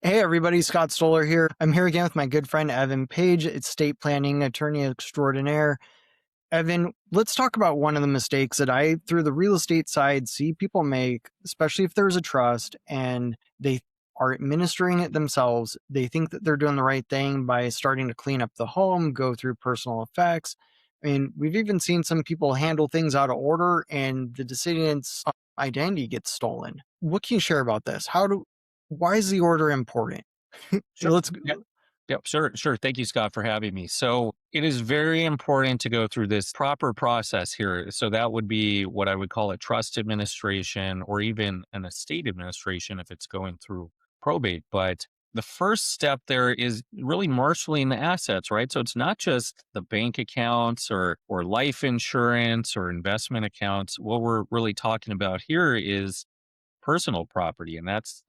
Hey everybody, Scott Stollar here. I'm here again with my good friend Evan Page, estate planning attorney extraordinaire. Evan, let's talk about one of the mistakes that I, through the real estate side, see people make, especially if there's a trust and they are administering it themselves. They think that they're doing the right thing by starting to clean up the home, go through personal effects. I mean, we've even seen some people handle things out of order and the decedent's identity gets stolen. What can you share about this? Why is the order important? Sure. Let's Yep. Yep. Sure. Thank you, Scott, for having me. So it is very important to go through this proper process here. So that would be what I would call a trust administration or even an estate administration if it's going through probate. But the first step there is really marshaling the assets, right? So it's not just the bank accounts or life insurance or investment accounts. What we're really talking about here is personal property, and that's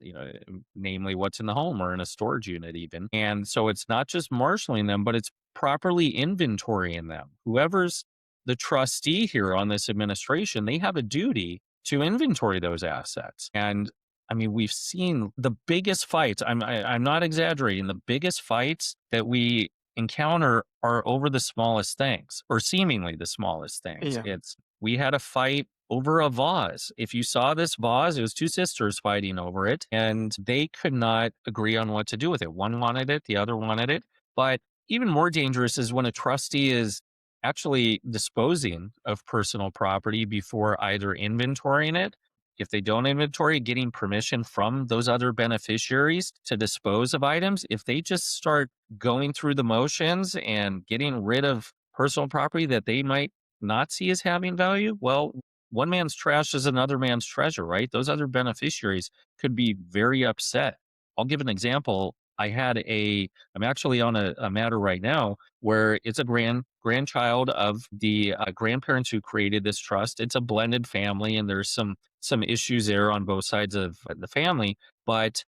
namely what's in the home or in a storage unit even. And so it's not just marshaling them, but it's properly inventorying them. Whoever's the trustee here on this administration, they have a duty to inventory those assets. And I mean, we've seen the biggest fights. I'm not exaggerating. The biggest fights that we encounter are over the smallest things, or seemingly the smallest things. yeah, We had a fight over a vase. If you saw this vase, it was two sisters fighting over it, and they could not agree on what to do with it. One wanted it, the other wanted it. But even more dangerous is when a trustee is actually disposing of personal property before either inventorying it. If they don't inventory, getting permission from those other beneficiaries to dispose of items. If they just start going through the motions and getting rid of personal property that they might not see as having value, well, one man's trash is another man's treasure, right? Those other beneficiaries could be very upset. I'll give an example. I'm actually on a matter right now where it's a grandchild of the grandparents who created this trust. It's a blended family, and there's some issues there on both sides of the family. But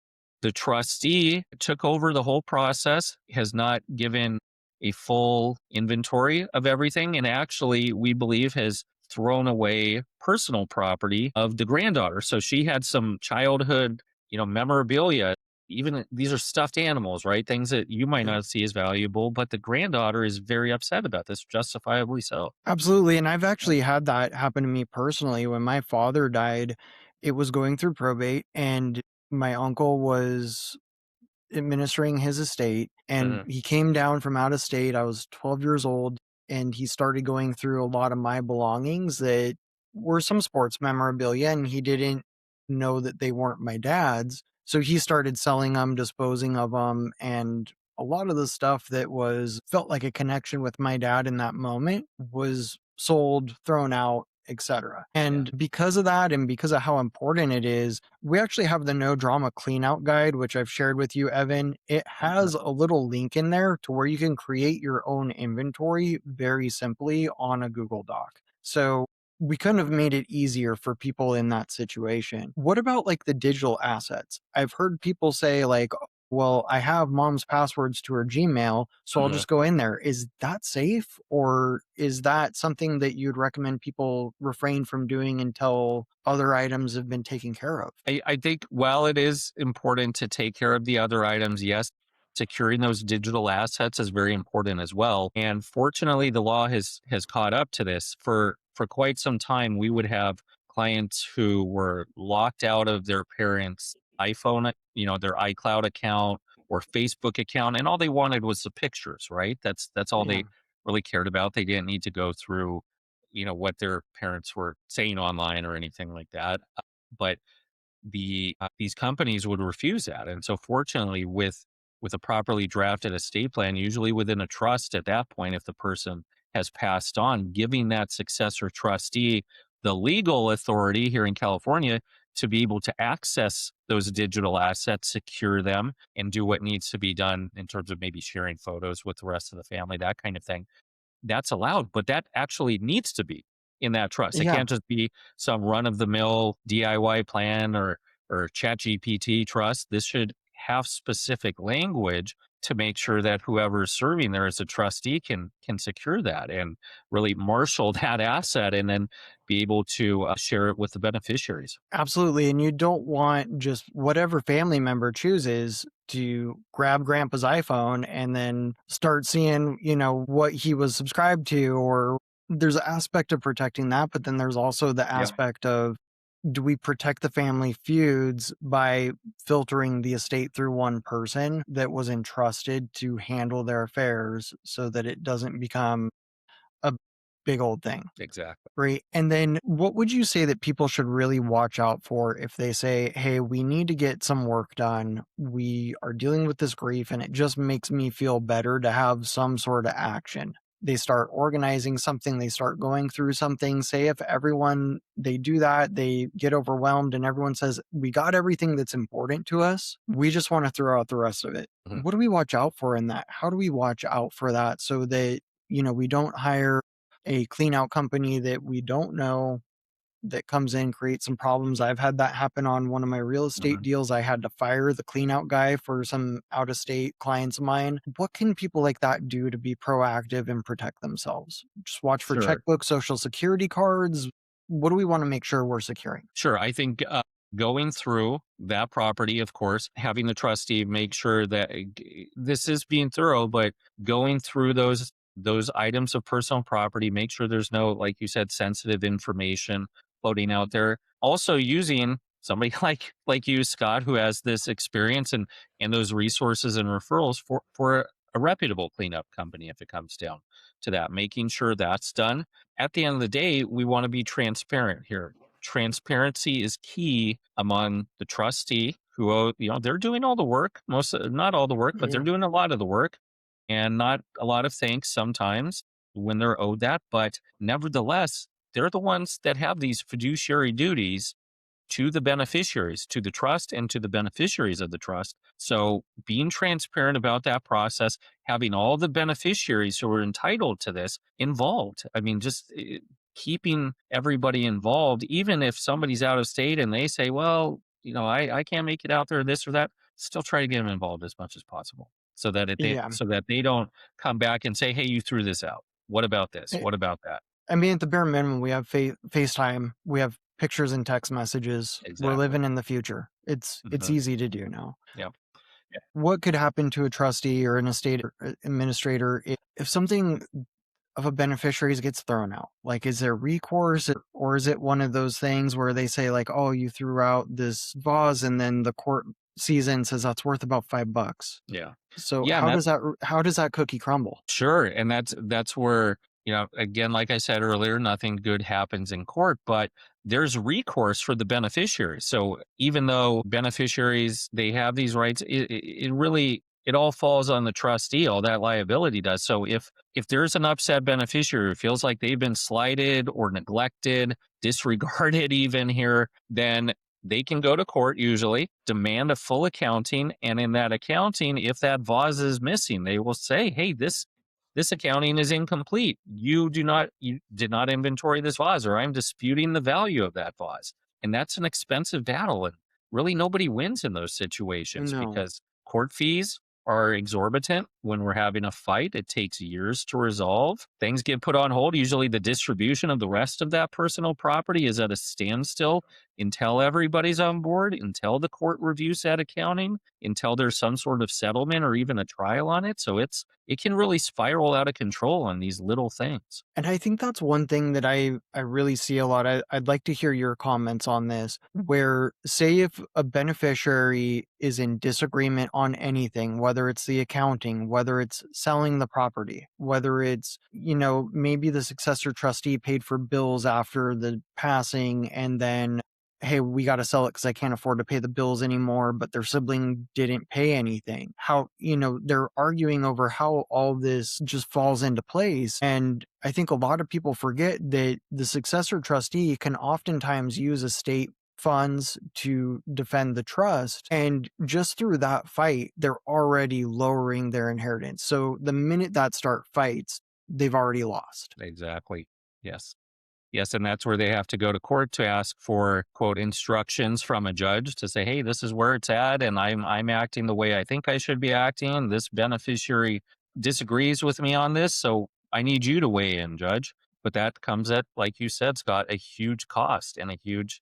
the trustee took over the whole process, has not given a full inventory of everything, and actually, we believe, has thrown away personal property of the granddaughter. So she had some childhood, memorabilia. Even these are stuffed animals, right? Things that you might yeah. not see as valuable, but the granddaughter is very upset about this, justifiably so. Absolutely. And I've actually had that happen to me personally. When my father died, it was going through probate, and my uncle was administering his estate, and Mhm. he came down from out of state. I was 12 years old, and he started going through a lot of my belongings that were some sports memorabilia, and he didn't know that they weren't my dad's. So he started selling them, disposing of them, and a lot of the stuff that was felt like a connection with my dad in that moment was sold, thrown out, etc. Yeah. And because of that, and because of how important it is, we actually have the no drama clean out guide, which I've shared with you, Evan. It Mhm. has a little link in there to where you can create your own inventory very simply on a Google Doc. So we couldn't have made it easier for people in that situation. What about like the digital assets? I've heard people say, like, well, I have mom's passwords to her Gmail, so I'll Mhm. just go in there. Is that safe? Or is that something that you'd recommend people refrain from doing until other items have been taken care of? I think while it is important to take care of the other items, yes, securing those digital assets is very important as well. And fortunately, the law has caught up to this. For quite some time, we would have clients who were locked out of their parents' iPhone, their iCloud account or Facebook account, and all they wanted was the pictures, right? That's all Yeah. they really cared about. They didn't need to go through, what their parents were saying online or anything like that. But these companies would refuse that. And so fortunately, with a properly drafted estate plan, usually within a trust at that point, if the person has passed on, giving that successor trustee the legal authority here in California to be able to access those digital assets, secure them, and do what needs to be done in terms of maybe sharing photos with the rest of the family, that kind of thing. That's allowed, but that actually needs to be in that trust. It Yeah. can't just be some run of the mill DIY plan or chat GPT trust. This should have specific language to make sure that whoever is serving there as a trustee can secure that and really marshal that asset and then be able to share it with the beneficiaries. Absolutely. And you don't want just whatever family member chooses. to grab grandpa's iPhone and then start seeing, what he was subscribed to, or there's an aspect of protecting that, but then there's also the Yeah, aspect of, do we protect the family feuds by filtering the estate through one person that was entrusted to handle their affairs so that it doesn't become a big old thing? exactly. Right. And then what would you say that people should really watch out for if they say, hey, we need to get some work done? We are dealing with this grief and it just makes me feel better to have some sort of action. They start organizing something, they start going through something. Say if everyone they do that, they get overwhelmed and everyone says, we got everything that's important to us. We just want to throw out the rest of it. Mhm. What do we watch out for in that? How do we watch out for that so that, we don't hire a clean out company that we don't know that comes in, creates some problems? I've had that happen on one of my real estate Mhm. deals. I had to fire the clean out guy for some out of state clients of mine. What can people like that do to be proactive and protect themselves? Just watch for Sure. checkbooks, social security cards. What do we want to make sure we're securing? Sure. I think going through that property, of course, having the trustee make sure that this is being thorough, but going through those items of personal property, make sure there's no, like you said, sensitive information floating out there. Also using somebody like you, Scott, who has this experience and those resources and referrals for a reputable cleanup company if it comes down to that, making sure that's done. At the end of the day, we want to be transparent here. Transparency is key among the trustee who, they're doing all the work, not all the work, but they're Yeah. doing a lot of the work and not a lot of thanks sometimes when they're owed that. But nevertheless, they're the ones that have these fiduciary duties to the beneficiaries, to the trust, and to the beneficiaries of the trust. So being transparent about that process, having all the beneficiaries who are entitled to this involved. I mean, just keeping everybody involved, even if somebody's out of state and they say, well, I can't make it out there, this or that, still try to get them involved as much as possible so that Yeah. so that they don't come back and say, hey, you threw this out. What about this? I What about that? I mean, at the bare minimum, we have FaceTime, we have pictures and text messages. We're Exactly. living in the future. It's Hmm. easy to do now. Yeah. What could happen to a trustee or an estate administrator if something of a beneficiary's gets thrown out? Like, is there recourse, or is it one of those things where they say like, oh, you threw out this vase and then the court sees it and says that's worth about $5? Yeah. So Yeah. And that's how does that cookie crumble? sure. And that's where, again, like I said earlier, nothing good happens in court, but there's recourse for the beneficiaries. So even though beneficiaries, they have these rights, it really, it all falls on the trustee, all that liability does. So if there's an upset beneficiary who feels like they've been slighted or neglected, disregarded even here, then they can go to court usually, demand a full accounting, and in that accounting, if that vase is missing, they will say, "Hey, this accounting is incomplete. You did not inventory this vase, or I'm disputing the value of that vase." And that's an expensive battle, and really nobody wins in those situations No. because court fees are exorbitant when we're having a fight. It takes years to resolve. Things get put on hold. Usually the distribution of the rest of that personal property is at a standstill until everybody's on board, until the court reviews that accounting, until there's some sort of settlement or even a trial on it. So it can really spiral out of control on these little things. And I think that's one thing that I really see a lot. I'd like to hear your comments on this, where say if a beneficiary is in disagreement on anything, whether it's the accounting, whether it's selling the property, whether it's, maybe the successor trustee paid for bills after the passing and then, hey, we got to sell it because I can't afford to pay the bills anymore, but their sibling didn't pay anything. How, they're arguing over how all this just falls into place. And I think a lot of people forget that the successor trustee can oftentimes use estate funds to defend the trust. And just through that fight, they're already lowering their inheritance. So the minute that start fights, they've already lost. Exactly. Yes. Yes, and that's where they have to go to court to ask for quote instructions from a judge to say, "Hey, this is where it's at, and I'm acting the way I think I should be acting. This beneficiary disagrees with me on this, so I need you to weigh in, judge." But that comes at, like you said, Scott, a huge cost and a huge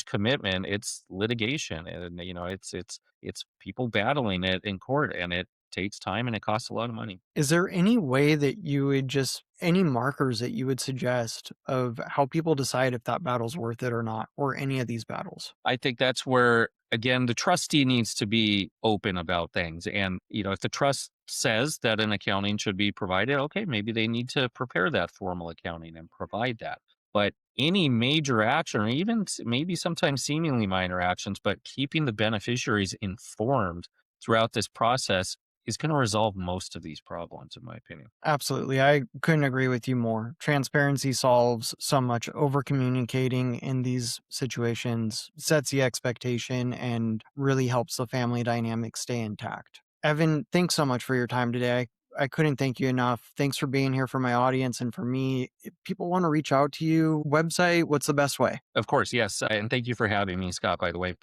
commitment. It's litigation, and it's people battling it in court, and it takes time and it costs a lot of money. Is there any way that you would just any markers that you would suggest of how people decide if that battle's worth it or not, or any of these battles? I think that's where, again, the trustee needs to be open about things. And, if the trust says that an accounting should be provided, okay, maybe they need to prepare that formal accounting and provide that. But any major action, or even maybe sometimes seemingly minor actions, but keeping the beneficiaries informed throughout this process is going to resolve most of these problems, in my opinion. Absolutely. I couldn't agree with you more. Transparency solves so much. Over communicating in these situations sets the expectation and really helps the family dynamic stay intact. Evan, thanks so much for your time today. I couldn't thank you enough. Thanks for being here for my audience and for me. If people want to reach out to you, website, what's the best way? Of course, yes. And thank you for having me, Scott, by the way.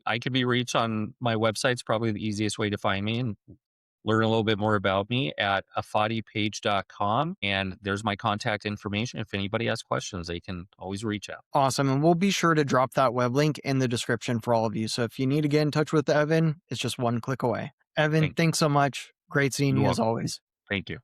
I could be reached on my website's probably the easiest way to find me and learn a little bit more about me at afadipage.com. And there's my contact information. If anybody has questions, they can always reach out. Awesome. And we'll be sure to drop that web link in the description for all of you. So if you need to get in touch with Evan, it's just one click away. Evan, Thank you. thanks so much. Great seeing You're you as welcome. always. Thank you.